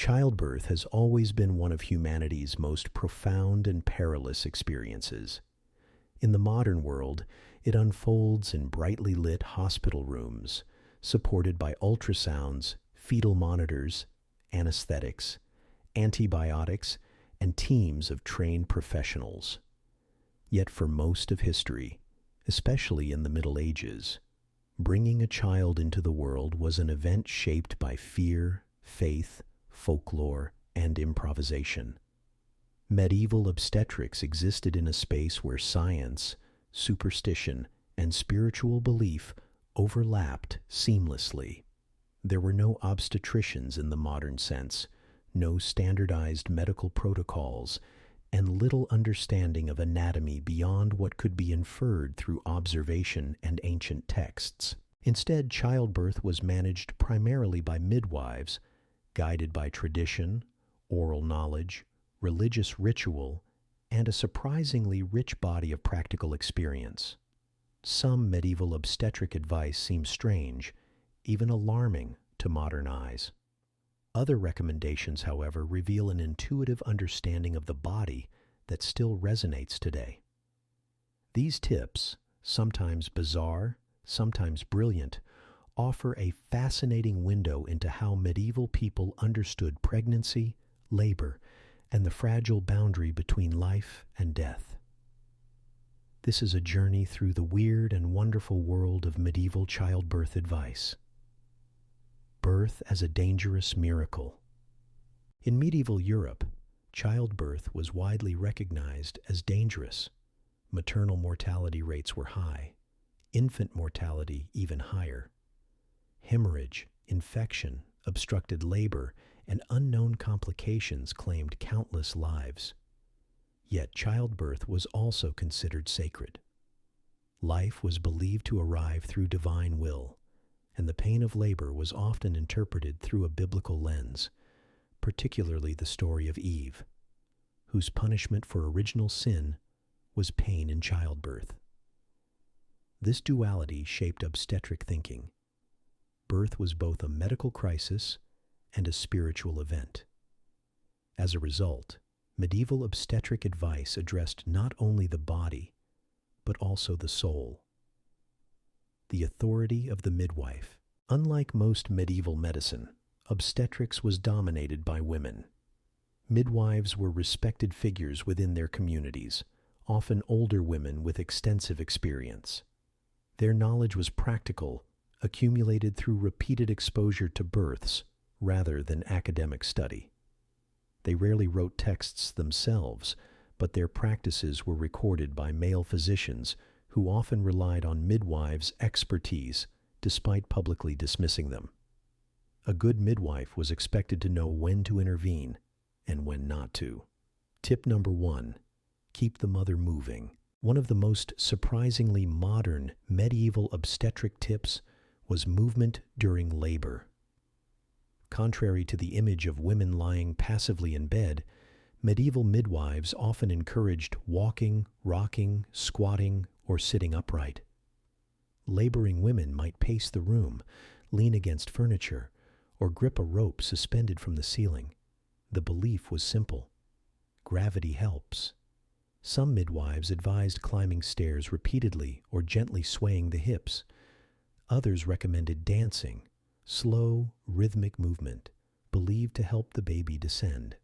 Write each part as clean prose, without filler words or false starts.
Childbirth has always been one of humanity's most profound and perilous experiences. In the modern world, it unfolds in brightly lit hospital rooms, supported by ultrasounds, fetal monitors, anesthetics, antibiotics, and teams of trained professionals. Yet for most of history, especially in the Middle Ages, bringing a child into the world was an event shaped by fear, faith, folklore, and improvisation. Medieval obstetrics existed in a space where science, superstition, and spiritual belief overlapped seamlessly. There were no obstetricians in the modern sense, no standardized medical protocols, and little understanding of anatomy beyond what could be inferred through observation and ancient texts. Instead, childbirth was managed primarily by midwives, guided by tradition, oral knowledge, religious ritual, and a surprisingly rich body of practical experience. Some medieval obstetric advice seems strange, even alarming to modern eyes. Other recommendations, however, reveal an intuitive understanding of the body that still resonates today. These tips, sometimes bizarre, sometimes brilliant, offer a fascinating window into how medieval people understood pregnancy, labor, and the fragile boundary between life and death. This is a journey through the weird and wonderful world of medieval childbirth advice. Birth as a dangerous miracle. In medieval Europe, childbirth was widely recognized as dangerous. Maternal mortality rates were high, infant mortality even higher. Hemorrhage, infection, obstructed labor, and unknown complications claimed countless lives. Yet childbirth was also considered sacred. Life was believed to arrive through divine will, and the pain of labor was often interpreted through a biblical lens, particularly the story of Eve, whose punishment for original sin was pain in childbirth. This duality shaped obstetric thinking. Birth was both a medical crisis and a spiritual event. As a result, medieval obstetric advice addressed not only the body, but also the soul. The authority of the midwife. Unlike most medieval medicine, obstetrics was dominated by women. Midwives were respected figures within their communities, often older women with extensive experience. Their knowledge was practical, accumulated through repeated exposure to births rather than academic study. They rarely wrote texts themselves, but their practices were recorded by male physicians who often relied on midwives' expertise despite publicly dismissing them. A good midwife was expected to know when to intervene and when not to. Tip number 1, keep the mother moving. One of the most surprisingly modern medieval obstetric tips was movement during labor. Contrary to the image of women lying passively in bed, medieval midwives often encouraged walking, rocking, squatting, or sitting upright. Laboring women might pace the room, lean against furniture, or grip a rope suspended from the ceiling. The belief was simple: gravity helps. Some midwives advised climbing stairs repeatedly or gently swaying the hips. Others recommended dancing, slow, rhythmic movement, believed to help the baby descend.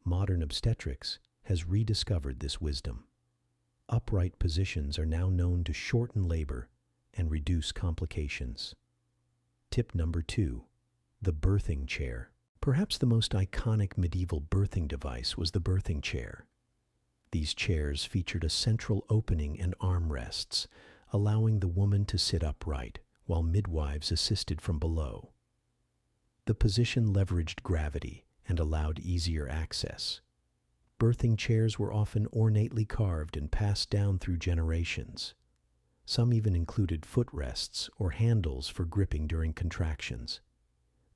Modern obstetrics has rediscovered this wisdom. Upright positions are now known to shorten labor and reduce complications. Tip number 2, the birthing chair. Perhaps the most iconic medieval birthing device was the birthing chair. These chairs featured a central opening and armrests, allowing the woman to sit upright, while midwives assisted from below. The position leveraged gravity and allowed easier access. Birthing chairs were often ornately carved and passed down through generations. Some even included footrests or handles for gripping during contractions.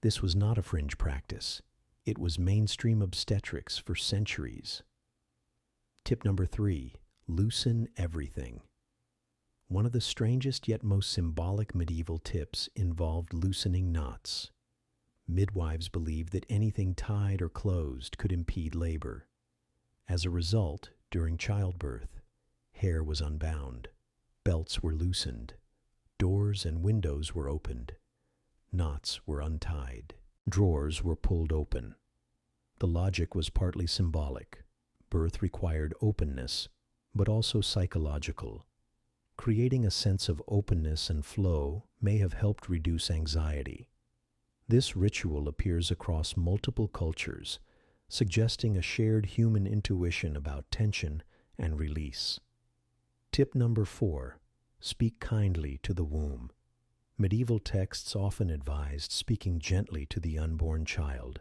This was not a fringe practice. It was mainstream obstetrics for centuries. Tip number 3, loosen everything. One of the strangest yet most symbolic medieval tips involved loosening knots. Midwives believed that anything tied or closed could impede labor. As a result, during childbirth, hair was unbound, belts were loosened, doors and windows were opened, knots were untied, drawers were pulled open. The logic was partly symbolic. Birth required openness, but also psychological. Creating a sense of openness and flow may have helped reduce anxiety. This ritual appears across multiple cultures, suggesting a shared human intuition about tension and release. Tip number 4. Speak kindly to the womb. Medieval texts often advised speaking gently to the unborn child.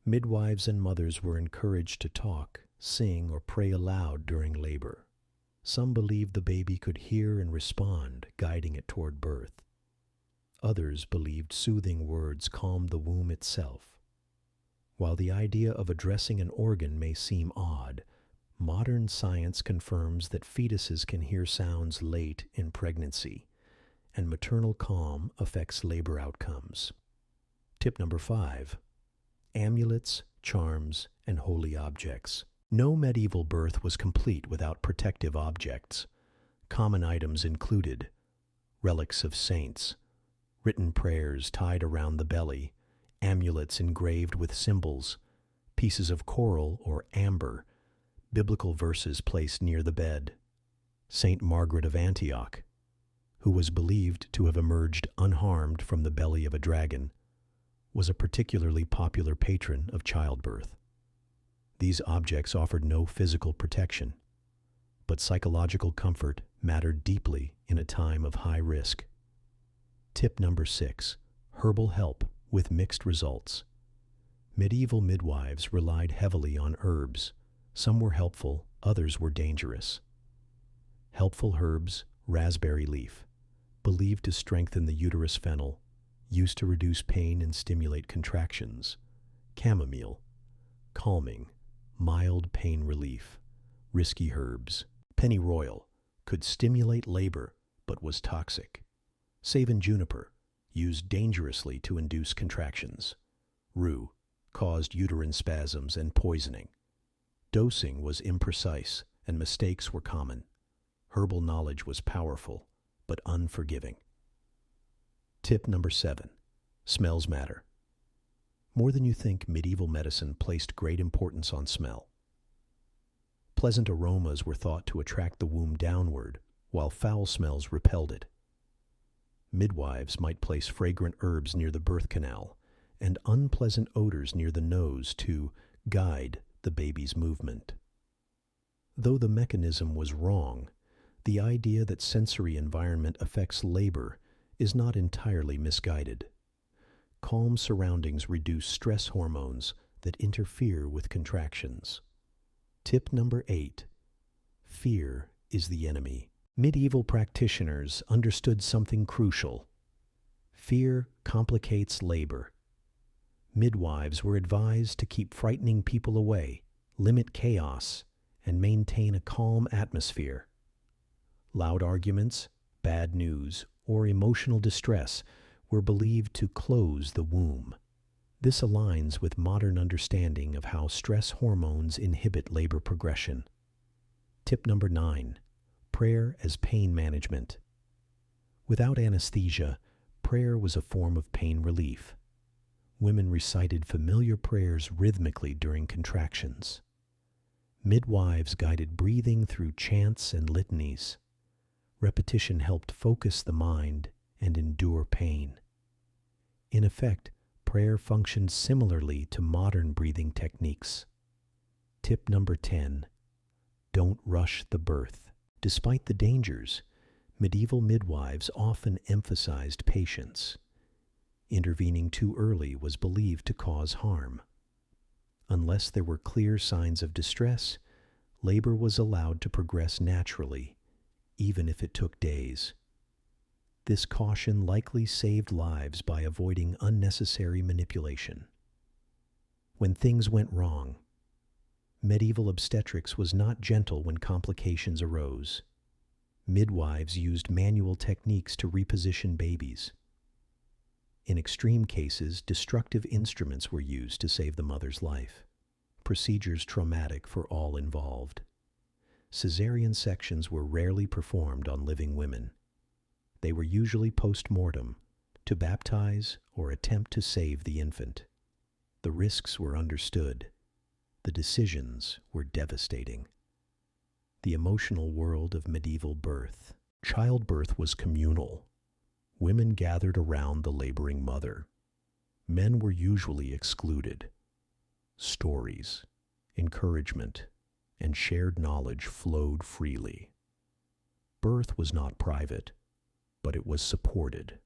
Midwives and mothers were encouraged to talk, sing, or pray aloud during labor. Some believed the baby could hear and respond, guiding it toward birth. Others believed soothing words calmed the womb itself. While the idea of addressing an organ may seem odd, modern science confirms that fetuses can hear sounds late in pregnancy, and maternal calm affects labor outcomes. Tip number 5. Amulets, charms, and holy objects. No medieval birth was complete without protective objects. Common items included relics of saints, written prayers tied around the belly, amulets engraved with symbols, pieces of coral or amber, biblical verses placed near the bed. Saint Margaret of Antioch, who was believed to have emerged unharmed from the belly of a dragon, was a particularly popular patron of childbirth. These objects offered no physical protection, but psychological comfort mattered deeply in a time of high risk. Tip number 6. Herbal help with mixed results. Medieval midwives relied heavily on herbs. Some were helpful, others were dangerous. Helpful herbs: raspberry leaf, believed to strengthen the uterus fennel, used to reduce pain and stimulate contractions. Chamomile, calming, mild pain relief. Risky herbs: pennyroyal, could stimulate labor but was toxic. Savin juniper, used dangerously to induce contractions. Rue, caused uterine spasms and poisoning. Dosing was imprecise and mistakes were common. Herbal knowledge was powerful but unforgiving. Tip number 7. Smells matter. More than you think, medieval medicine placed great importance on smell. Pleasant aromas were thought to attract the womb downward, while foul smells repelled it. Midwives might place fragrant herbs near the birth canal and unpleasant odors near the nose to guide the baby's movement. Though the mechanism was wrong, the idea that sensory environment affects labor is not entirely misguided. Calm surroundings reduce stress hormones that interfere with contractions. Tip number 8. Fear is the enemy. Medieval practitioners understood something crucial. Fear complicates labor. Midwives were advised to keep frightening people away, limit chaos, and maintain a calm atmosphere. Loud arguments, bad news, or emotional distress were believed to close the womb. This aligns with modern understanding of how stress hormones inhibit labor progression. Tip number 9. Prayer as pain management. Without anesthesia, prayer was a form of pain relief. Women recited familiar prayers rhythmically during contractions. Midwives guided breathing through chants and litanies. Repetition helped focus the mind and endure pain. In effect, prayer functioned similarly to modern breathing techniques. Tip number 10. Don't rush the birth. Despite the dangers, medieval midwives often emphasized patience. Intervening too early was believed to cause harm. Unless there were clear signs of distress, labor was allowed to progress naturally, even if it took days. This caution likely saved lives by avoiding unnecessary manipulation. When things went wrong, medieval obstetrics was not gentle when complications arose. Midwives used manual techniques to reposition babies. In extreme cases, destructive instruments were used to save the mother's life. Procedures traumatic for all involved. Caesarean sections were rarely performed on living women. They were usually post-mortem, to baptize or attempt to save the infant. The risks were understood. The decisions were devastating. The emotional world of medieval birth. Childbirth was communal. Women gathered around the laboring mother. Men were usually excluded. Stories, encouragement, and shared knowledge flowed freely. Birth was not private, but it was supported.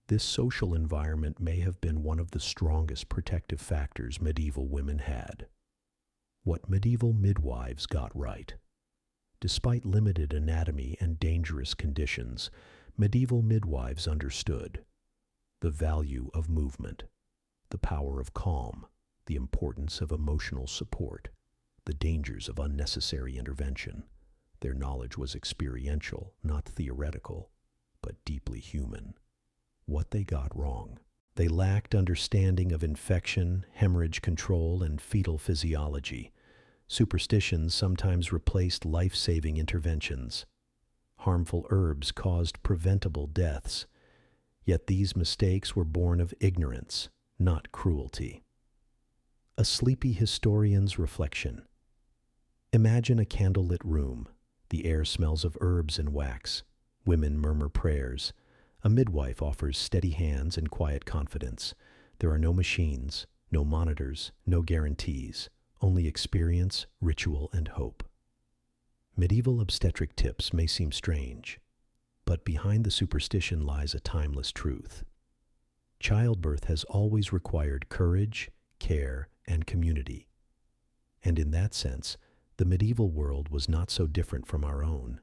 This social environment may have been one of the strongest protective factors medieval women had. What medieval midwives got right. Despite limited anatomy and dangerous conditions, medieval midwives understood the value of movement, the power of calm, the importance of emotional support, the dangers of unnecessary intervention. Their knowledge was experiential, not theoretical, but deeply human. What they got wrong. They lacked understanding of infection, hemorrhage control, and fetal physiology. Superstitions sometimes replaced life-saving interventions. Harmful herbs caused preventable deaths. Yet these mistakes were born of ignorance, not cruelty. A sleepy historian's reflection. Imagine a candlelit room. The air smells of herbs and wax. Women murmur prayers. A midwife offers steady hands and quiet confidence. There are no machines, no monitors, no guarantees, only experience, ritual, and hope. Medieval obstetric tips may seem strange, but behind the superstition lies a timeless truth. Childbirth has always required courage, care, and community. And in that sense, the medieval world was not so different from our own.